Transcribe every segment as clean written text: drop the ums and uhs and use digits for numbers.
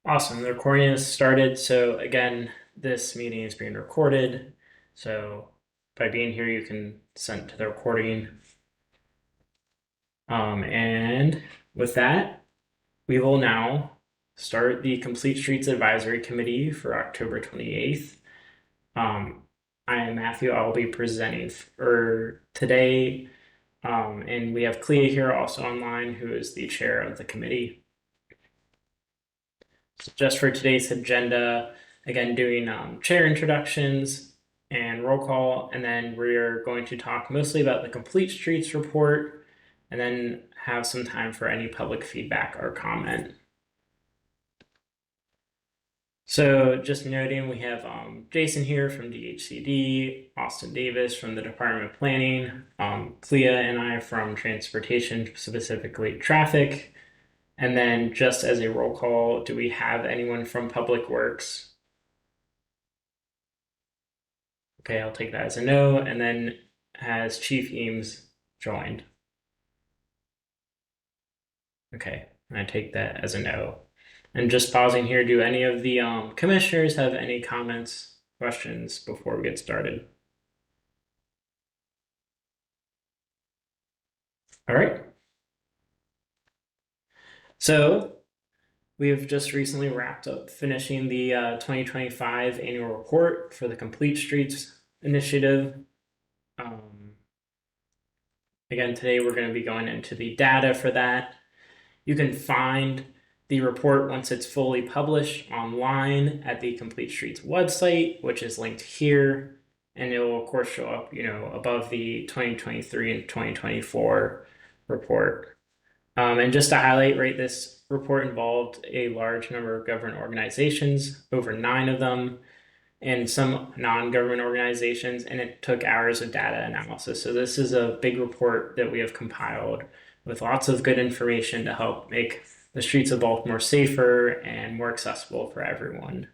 Awesome. The recording has started. So again, this meeting is being recorded. So by being here, you can send to the recording. And with that, we will now start the Complete Streets Advisory Committee for October 28th. I am Matthew. I'll be presenting for today. And we have Clea here also online, who is the chair of the committee. Just for today's agenda, again, doing chair introductions and roll call, and then we're going to talk mostly about the Complete Streets report, and then have some time for any public feedback or comment. So just noting, we have Jason here from DHCD, Austin Davis from the Department of Planning, Clea and I from Transportation, specifically traffic. And then just as a roll call, do we have anyone from Public Works? Okay, I'll take that as a no. And then has Chief Eames joined? Okay, I take that as a no. And just pausing here, do any of the commissioners have any comments, questions before we get started? All right. So we have just recently wrapped up finishing the 2025 annual report for the Complete Streets Initiative. Again, today we're going to be going into the data for that. You can find the report once it's fully published online at the Complete Streets website, which is linked here. And it will, of course, show up, above the 2023 and 2024 report. And just to highlight, right, this report involved a large number of government organizations, over 9 of them, and some non-government organizations, and it took hours of data analysis. So this is a big report that we have compiled with lots of good information to help make the streets of Baltimore safer and more accessible for everyone.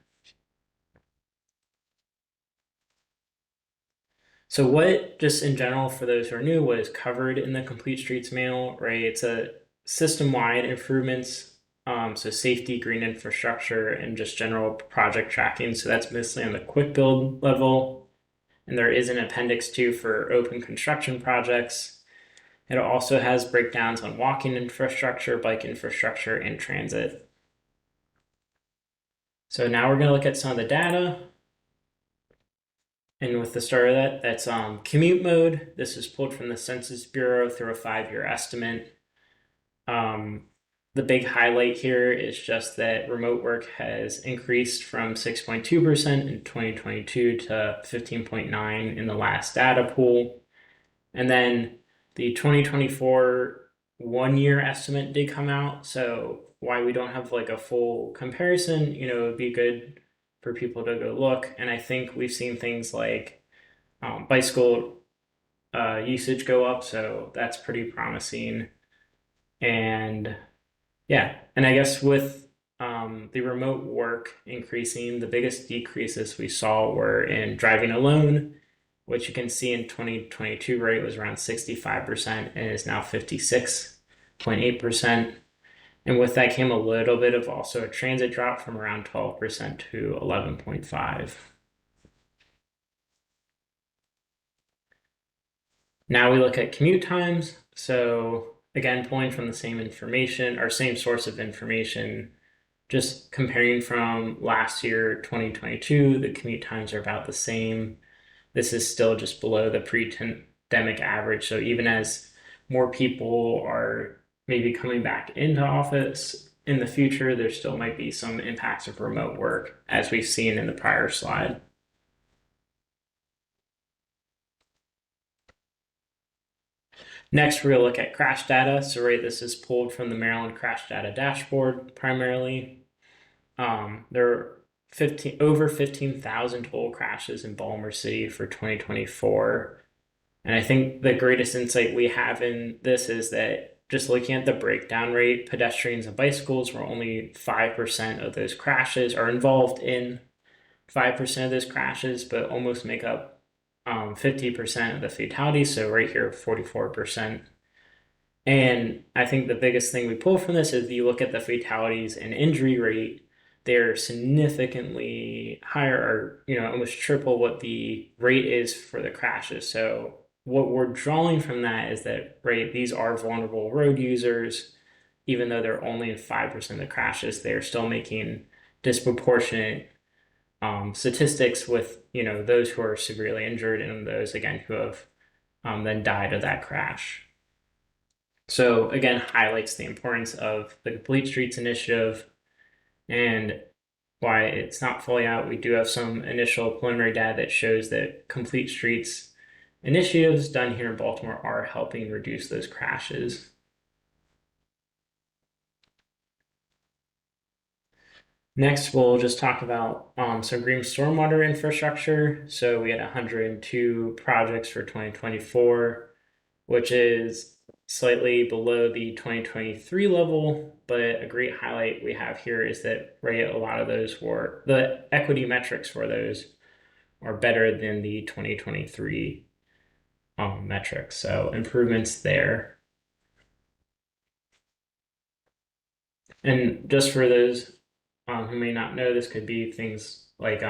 So what, just in general, for those who are new, what is covered in the Complete Streets manual, right? It's a system-wide improvements, so safety, green infrastructure, and just general project tracking. So that's mostly on the quick build level. And there is an appendix 2 for open construction projects. It also has breakdowns on walking infrastructure, bike infrastructure, and transit. So now we're going to look at some of the data. And with the start of that, that's commute mode. This is pulled from the Census Bureau through a 5-year estimate. The big highlight here is just that remote work has increased from 6.2% in 2022 to 15.9% in the last data pool. And then the 2024 1-year estimate did come out. So why we don't have like a full comparison, it would be good for people to go look. And I think we've seen things like bicycle usage go up. So that's pretty promising. And yeah, and I guess with the remote work increasing, the biggest decreases we saw were in driving alone, which you can see in 2022 rate was around 65% and is now 56.8%. And with that came a little bit of also a transit drop from around 12% to 11.5%. Now we look at commute times. So again, pulling from the same information or same source of information, just comparing from last year, 2022, the commute times are about the same. This is still just below the pre-pandemic average. So even as more people are maybe coming back into office in the future, there still might be some impacts of remote work, as we've seen in the prior slide. Next, we're going to look at crash data. So right, this is pulled from the Maryland crash data dashboard primarily. There are over 15,000 total crashes in Baltimore City for 2024. And I think the greatest insight we have in this is that just looking at the breakdown rate, pedestrians and bicycles were only 5% of those crashes, are involved in 5% of those crashes, but almost make up 50% of the fatalities. So right here, 44%. And I think the biggest thing we pull from this is you look at the fatalities and injury rate. they're significantly higher or, almost triple what the rate is for the crashes. So what we're drawing from that is that, right, these are vulnerable road users. Even though they're only in 5% of the crashes, they're still making disproportionate statistics with, those who are severely injured and those, again, who have then died of that crash. So again, highlights the importance of the Complete Streets initiative and why it's not fully out. We do have some initial preliminary data that shows that Complete Streets initiatives done here in Baltimore are helping reduce those crashes. Next, we'll just talk about some green stormwater infrastructure. So we had 102 projects for 2024, which is slightly below the 2023 level. But a great highlight we have here is that, right, a lot of those were the equity metrics for those are better than the 2023 metrics. So improvements there. And just for those who may not know, this could be things like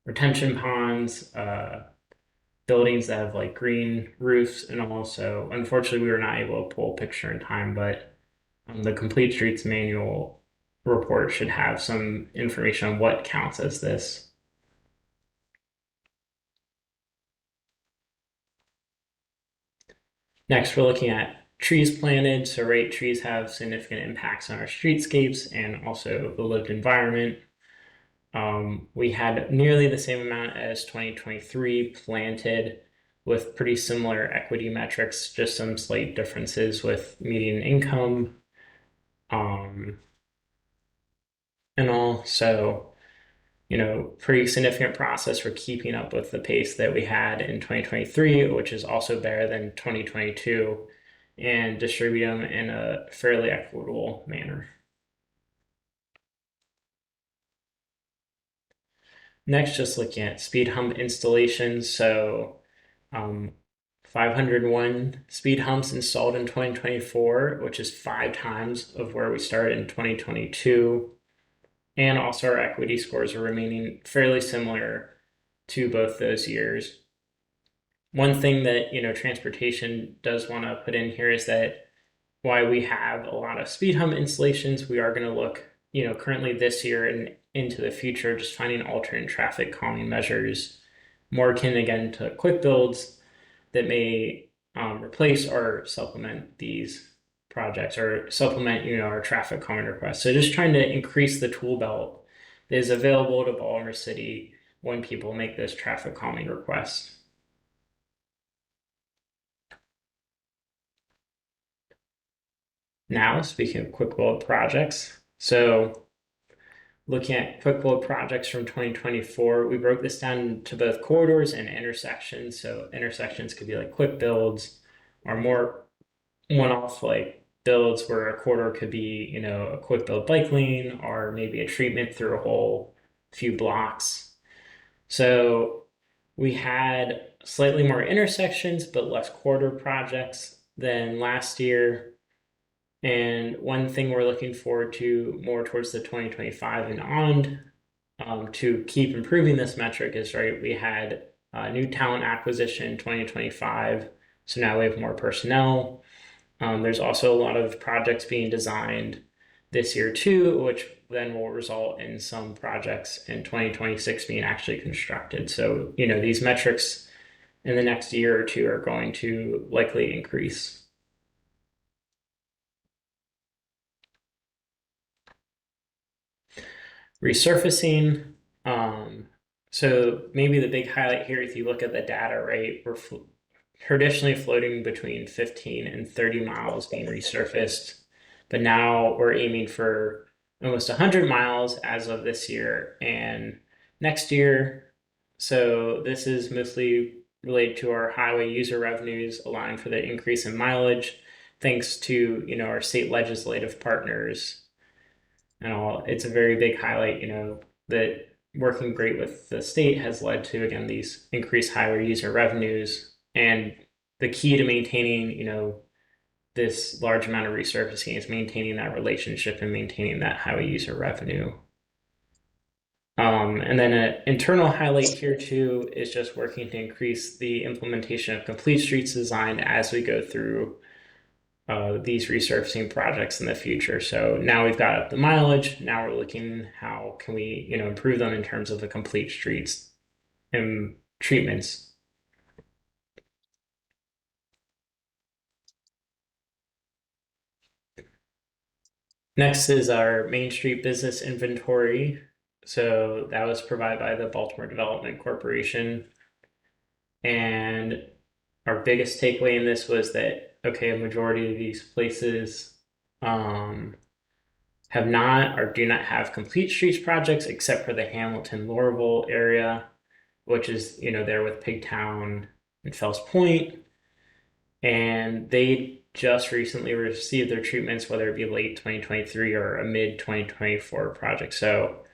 retention ponds, buildings that have like green roofs, and also, unfortunately, we were not able to pull a picture in time, but the Complete Streets manual report should have some information on what counts as this. Next, we're looking at trees planted. So, right, trees have significant impacts on our streetscapes and also the lived environment. We had nearly the same amount as 2023 planted with pretty similar equity metrics, just some slight differences with median income and all. So, pretty significant process for keeping up with the pace that we had in 2023, which is also better than 2022, and distribute them in a fairly equitable manner. Next, just looking at speed hump installations. So, 501 speed humps installed in 2024, which is 5 times of where we started in 2022. And also our equity scores are remaining fairly similar to both those years. One thing that, transportation does want to put in here is that why we have a lot of speed hump installations, we are going to look, currently this year and into the future, just finding alternate traffic calming measures more akin again to quick builds that may replace or supplement these projects or supplement, our traffic calming requests. So just trying to increase the tool belt that is available to Baltimore City when people make those traffic calming requests. Now, speaking of quick build projects, so looking at quick build projects from 2024, we broke this down to both corridors and intersections. So intersections could be like quick builds or more one-off like builds where a corridor could be, a quick build bike lane or maybe a treatment through a whole few blocks. So we had slightly more intersections, but less corridor projects than last year. And one thing we're looking forward to more towards the 2025 and on to keep improving this metric is, right, we had new talent acquisition in 2025. So now we have more personnel. There's also a lot of projects being designed this year too, which then will result in some projects in 2026 being actually constructed. So, these metrics in the next year or two are going to likely increase. Resurfacing. So maybe the big highlight here, if you look at the data, right, we're traditionally floating between 15 and 30 miles being resurfaced, but now we're aiming for almost 100 miles as of this year and next year. So this is mostly related to our highway user revenues, allowing for the increase in mileage, thanks to, our state legislative partners and all. It's a very big highlight, that working great with the state has led to, again, these increased highway user revenues. And the key to maintaining, this large amount of resurfacing is maintaining that relationship and maintaining that highway user revenue. And then an internal highlight here too is just working to increase the implementation of complete streets design as we go through these resurfacing projects in the future. So now we've got up the mileage. Now we're looking how can we, improve them in terms of the complete streets and treatments. Next is our Main Street business inventory. So that was provided by the Baltimore Development Corporation. And our biggest takeaway in this was that, okay, a majority of these places have not or do not have complete streets projects except for the Hamilton Lorville area, which is, there with Pigtown and Fells Point. And they just recently received their treatments, whether it be late 2023 or a mid 2024 project. So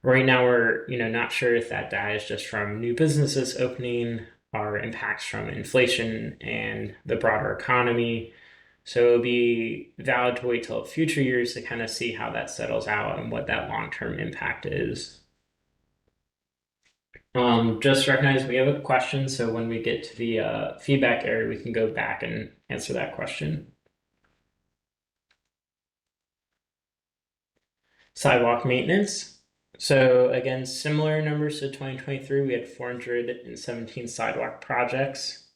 right now we're, not sure if that data is just from new businesses opening or impacts from inflation and the broader economy. So it'll be valid to wait till future years to kind of see how that settles out and what that long-term impact is. Just recognize we have a question, so when we get to the feedback area, we can go back and answer that question. Sidewalk maintenance. So again, similar numbers to 2023, we had 417 sidewalk projects.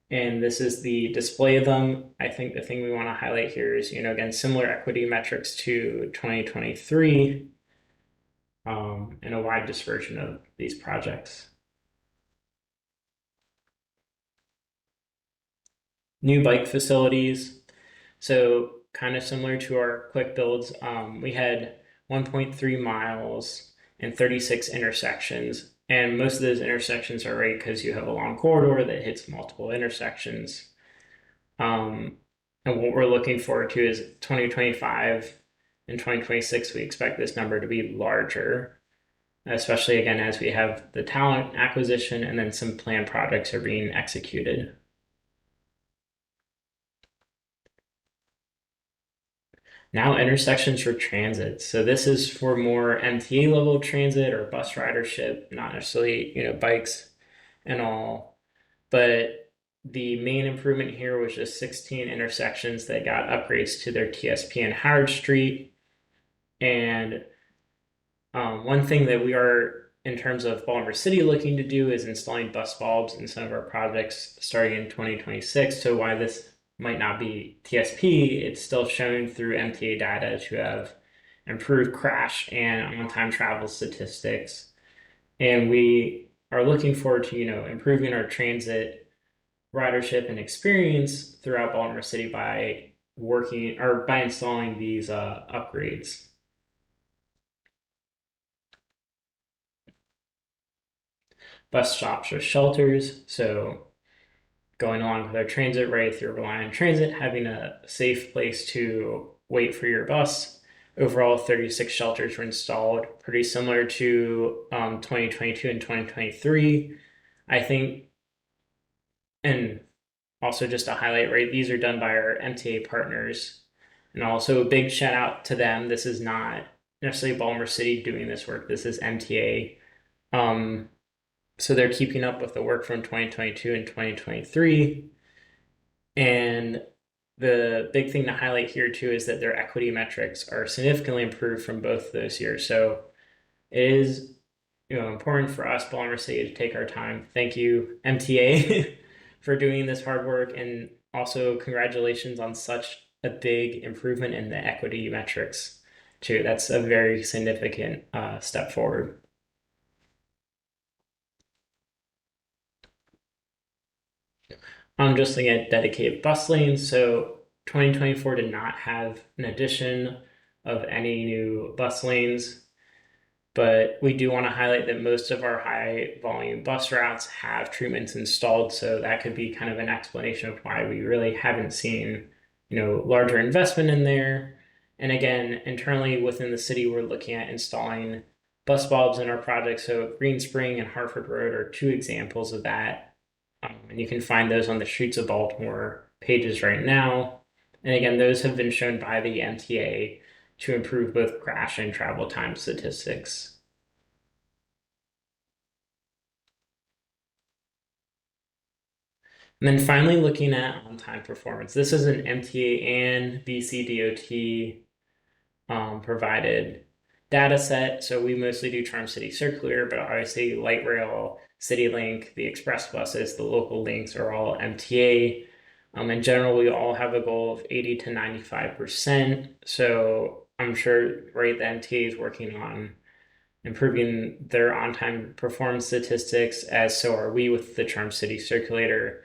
And this is the display of them. I think the thing we want to highlight here is, again, similar equity metrics to 2023 and a wide dispersion of these projects. New bike facilities. So kind of similar to our quick builds, we had 1.3 miles and 36 intersections. And most of those intersections are right because you have a long corridor that hits multiple intersections. And what we're looking forward to is 2025 and 2026, we expect this number to be larger, especially again as we have the talent acquisition and then some planned projects are being executed. Now intersections for transit. So this is for more MTA level transit or bus ridership, not necessarily, bikes and all. But the main improvement here was just 16 intersections that got upgrades to their TSP in Howard Street. And one thing that we are, in terms of Baltimore City, looking to do is installing bus bulbs in some of our projects starting in 2026. So why this might not be TSP, it's still shown through MTA data to have improved crash and on-time travel statistics. And we are looking forward to, improving our transit ridership and experience throughout Baltimore City by working or by installing these upgrades. Bus stops or shelters. So going along with our transit, right? If you're relying on transit, having a safe place to wait for your bus. Overall, 36 shelters were installed, pretty similar to 2022 and 2023. I think, and also just to highlight, right, these are done by our MTA partners. And also a big shout out to them. This is not necessarily Baltimore City doing this work. This is MTA. So they're keeping up with the work from 2022 and 2023. And the big thing to highlight here too is that their equity metrics are significantly improved from both those years. So it is, important for us, Baltimore City, to take our time. Thank you, MTA, for doing this hard work, and also congratulations on such a big improvement in the equity metrics too. That's a very significant step forward. I'm just looking at dedicated bus lanes. So 2024 did not have an addition of any new bus lanes, but we do want to highlight that most of our high volume bus routes have treatments installed. So that could be kind of an explanation of why we really haven't seen, larger investment in there. And again, internally within the city, we're looking at installing bus bulbs in our project. So Green Spring and Hartford Road are two examples of that. And you can find those on the streets of Baltimore pages right now. And again, those have been shown by the MTA to improve both crash and travel time statistics. And then finally, looking at on-time performance. This is an MTA and BCDOT provided data set. So we mostly do Charm City Circular, but obviously Light Rail, CityLink, the express buses, the local links are all MTA. In general, we all have a goal of 80 to 95%. So I'm sure, right, the MTA is working on improving their on-time performance statistics, as so are we with the Charm City Circulator.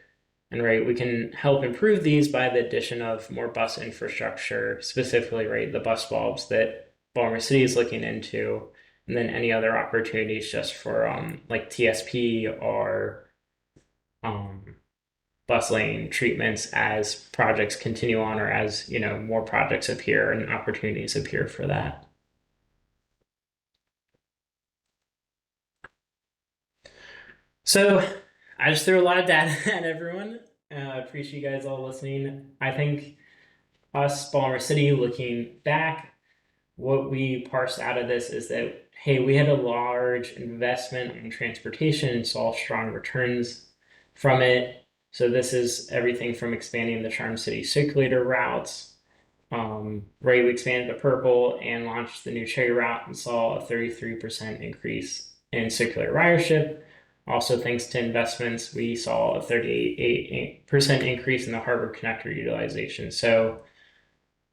And right, we can help improve these by the addition of more bus infrastructure, specifically, right, the bus bulbs that Baltimore City is looking into, and then any other opportunities just for like TSP or um, bus lane treatments as projects continue on, or as more projects appear and opportunities appear for that. So I just threw a lot of data at everyone. I appreciate you guys all listening. I think us, Baltimore City, looking back, what we parsed out of this is that, hey, we had a large investment in transportation and saw strong returns from it. So this is everything from expanding the Charm City circulator routes. Right, we expanded the purple and launched the new cherry route and saw a 33% increase in circular ridership. Also, thanks to investments, we saw a 38% increase in the harbor connector utilization. So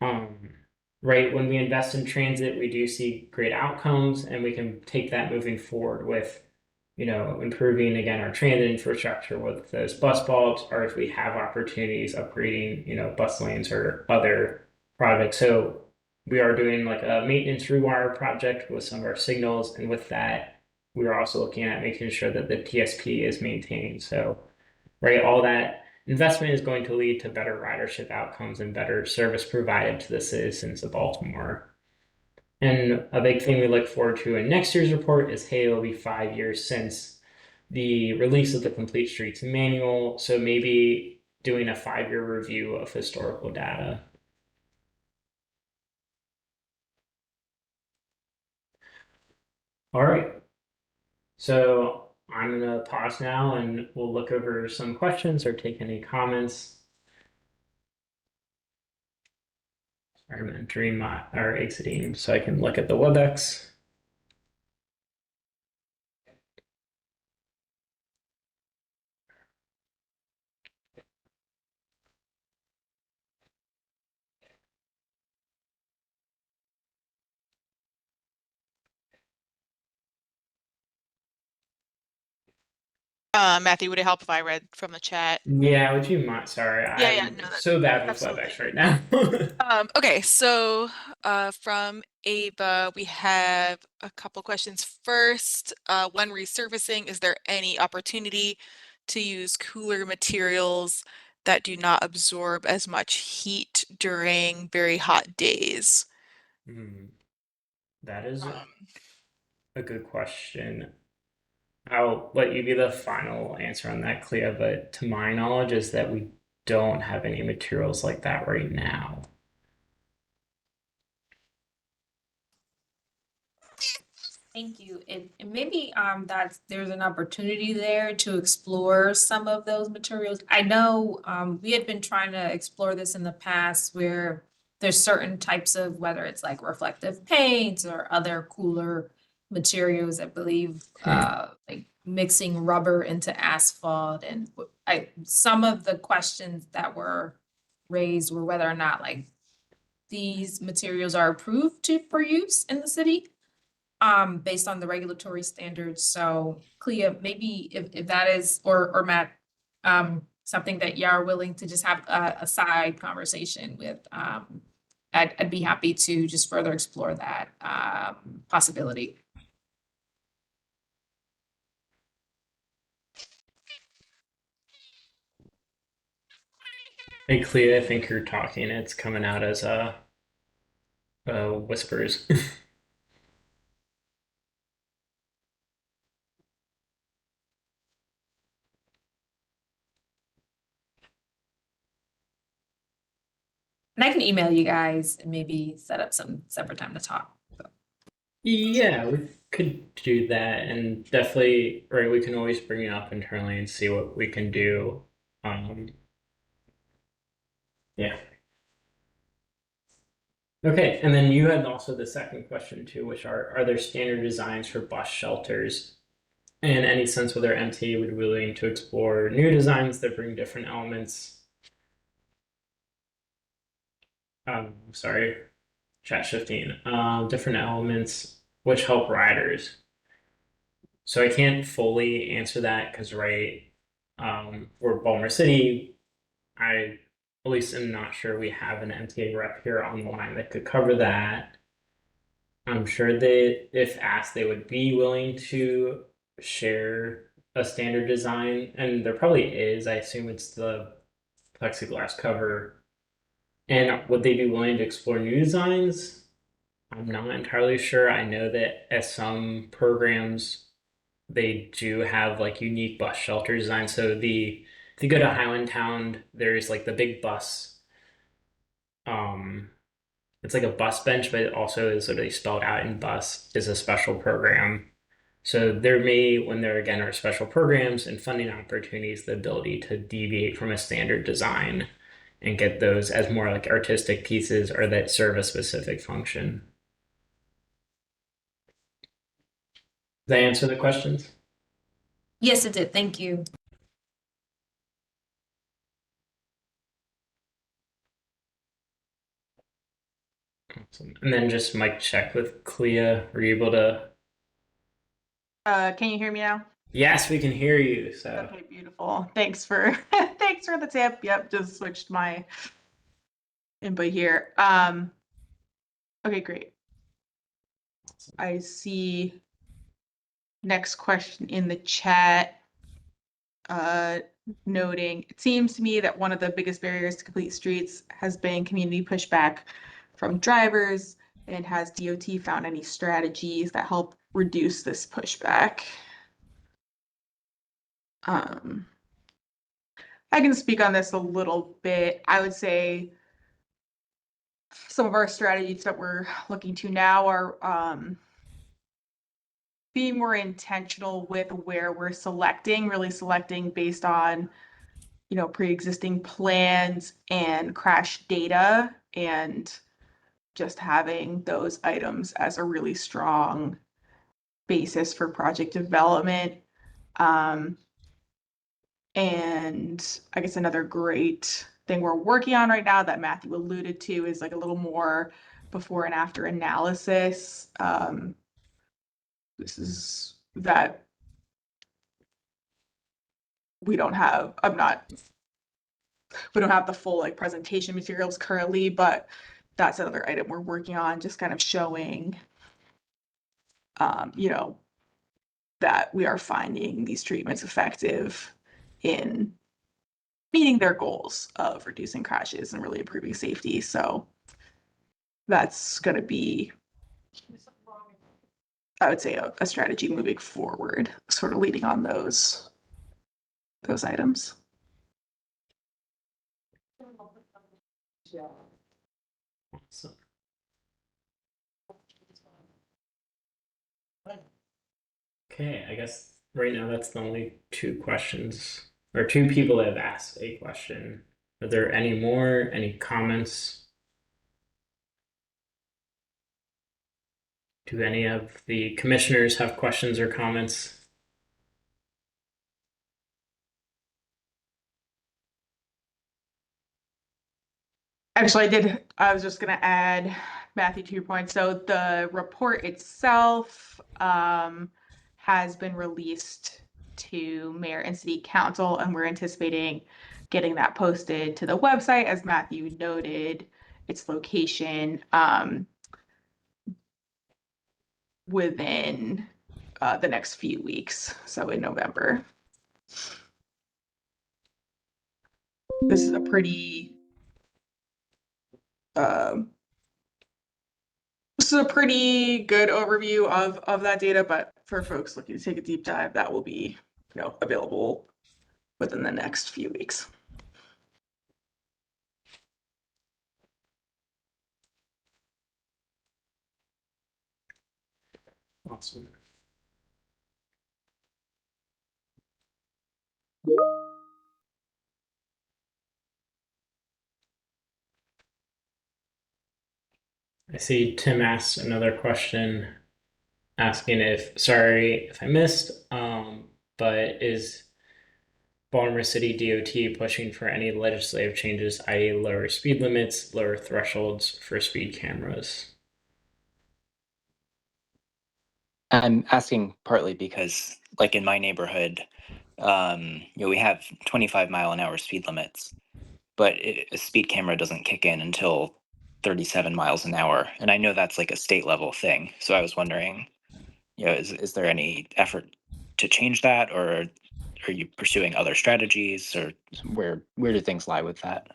um, right, when we invest in transit, we do see great outcomes, and we can take that moving forward with, improving again our transit infrastructure with those bus bulbs, or if we have opportunities upgrading, bus lanes or other projects. So we are doing like a maintenance rewire project with some of our signals, and with that, we are also looking at making sure that the TSP is maintained. So right, all that investment is going to lead to better ridership outcomes and better service provided to the citizens of Baltimore. And a big thing we look forward to in next year's report is, hey, it'll be 5 years since the release of the Complete Streets Manual. So maybe doing a 5-year review of historical data. All right. So I'm going to pause now and we'll look over some questions or take any comments. I'm entering my or exiting so I can look at the WebEx. Matthew, would it help if I read from the chat? Yeah, would you mind? Sorry, Yeah, I'm no, so bad with absolutely. WebEx right now. Okay, so from Ava, we have a couple questions. First, when resurfacing, is there any opportunity to use cooler materials that do not absorb as much heat during very hot days? Hmm, that is Um, a good question. I'll let you be the final answer on that, Clea, but to my knowledge is that we don't have any materials like that right now. Thank you. And maybe that there's an opportunity there to explore some of those materials. I know we had been trying to explore this in the past where there's certain types of whether it's like reflective paints or other cooler materials, I believe like mixing rubber into asphalt and I some of the questions that were raised were whether or not like these materials are approved to for use in the city based on the regulatory standards. So Clea, maybe if that is, or Matt, something that you are willing to just have a side conversation with, I'd be happy to just further explore that, possibility. Hey, Clea, I think you're talking. It's coming out as whispers. And I can email you guys and maybe set up some separate time to talk. Yeah, we could do that, and definitely, right, we can always bring it up internally and see what we can do. Um, yeah. Okay, and then you had also the second question too, which are there standard designs for bus shelters? In any sense whether MTA would be willing to explore new designs that bring different elements. Sorry, chat shifting. Different elements which help riders. So I can't fully answer that because right, we're Baltimore City. I at least am not sure we have an MTA rep here on the line that could cover that. I'm sure they, if asked, they would be willing to share a standard design, and there probably is. I assume it's the plexiglass cover. And would they be willing to explore new designs? I'm not entirely sure. I know that at some programs they do have like unique bus shelter design. So the if you go to Highland Town, there's like the big bus. Um, it's like a bus bench, but it also is literally spelled out in bus is a special program. So there may, when there again are special programs and funding opportunities, the ability to deviate from a standard design and get those as more like artistic pieces or that serve a specific function. Does that answer the questions? Yes, it did. Thank you. Awesome. And then just mic check with Clea. Were you able to? Can you hear me now? Yes, we can hear you. So Okay, beautiful. Thanks for thanks for the tip. Yep, just switched my input here. Okay, great. I see next question in the chat. Noting it seems to me that one of the biggest barriers to complete streets has been community pushback from drivers. And has DOT found any strategies that help reduce this pushback? I can speak on this a little bit. I would say some of our strategies that we're looking to now are being more intentional with where we're selecting, really selecting based on, pre-existing plans and crash data, and just having those items as a really strong basis for project development. And I guess another great thing we're working on right now that Matthew alluded to is like a little more before and after analysis. This is that we don't have, we don't have the full like presentation materials currently, but that's another item we're working on, just kind of showing, you know, that we are finding these treatments effective in meeting their goals of reducing crashes and really improving safety. So that's going to be, I would say, a strategy moving forward, sort of leading on those items. awesome. Okay, I guess right now that's the only two questions or two people that have asked a question. Are there any more? Any comments? Do any of the commissioners have questions or comments? Actually, I was just going to add, Matthew, to your point. So the report itself has been released to mayor and city council, and we're anticipating getting that posted to the website, as Matthew noted, its location within the next few weeks, so in November. This is a pretty good overview of that data, but for folks looking to take a deep dive, that will be, available within the next few weeks. Awesome. I see Tim asked another question asking if, sorry if I missed, but is Baltimore City DOT pushing for any legislative changes, i.e., lower speed limits, lower thresholds for speed cameras? I'm asking partly because, like in my neighborhood, we have 25-mile-an-hour speed limits, but a speed camera doesn't kick in until 37 miles an hour, and I know that's like a state level thing. So I was wondering, is there any effort to change that, or are you pursuing other strategies, or where do things lie with that?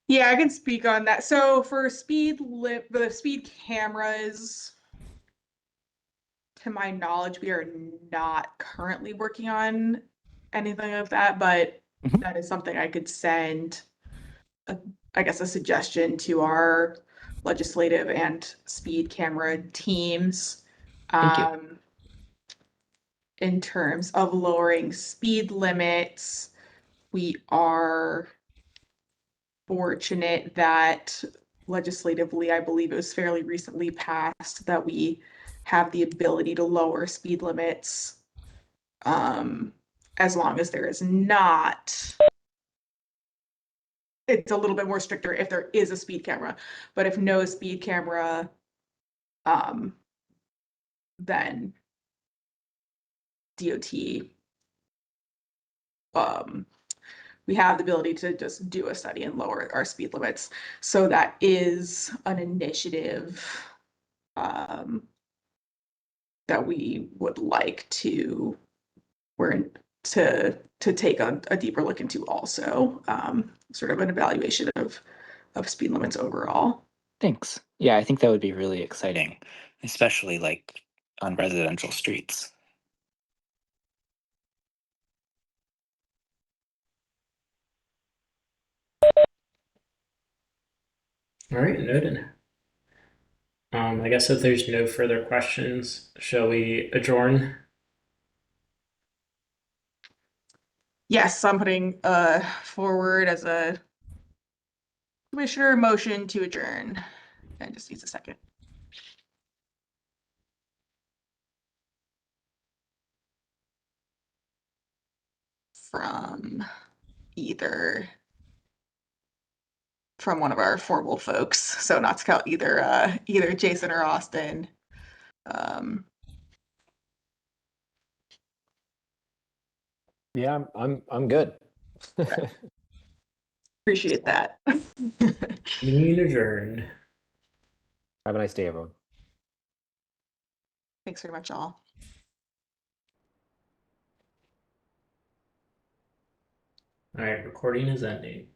Yeah, I can speak on that. So for the speed cameras, to my knowledge, we are not currently working on anything of that, but Mhm. that is something I could send, I guess, a suggestion to our legislative and speed camera teams. Thank you. In terms of lowering speed limits, we are fortunate that legislatively, I believe it was fairly recently passed that we have the ability to lower speed limits as long as there is not. It's a little bit more stricter if there is a speed camera, but if no speed camera, then DOT, we have the ability to just do a study and lower our speed limits. So that is an initiative that we would like to take a deeper look into also, sort of an evaluation of speed limits overall. Thanks. Yeah, I think that would be really exciting, especially like on residential streets. All right, noted. I guess if there's no further questions, shall we adjourn? Yes, I'm putting forward as a commissioner motion to adjourn. And just needs a second. From one of our formal folks. So not to count either Jason or Austin. Yeah, I'm good. Appreciate that. Meeting adjourned. Have a nice day, everyone. Thanks very much, all. All right, recording is ending.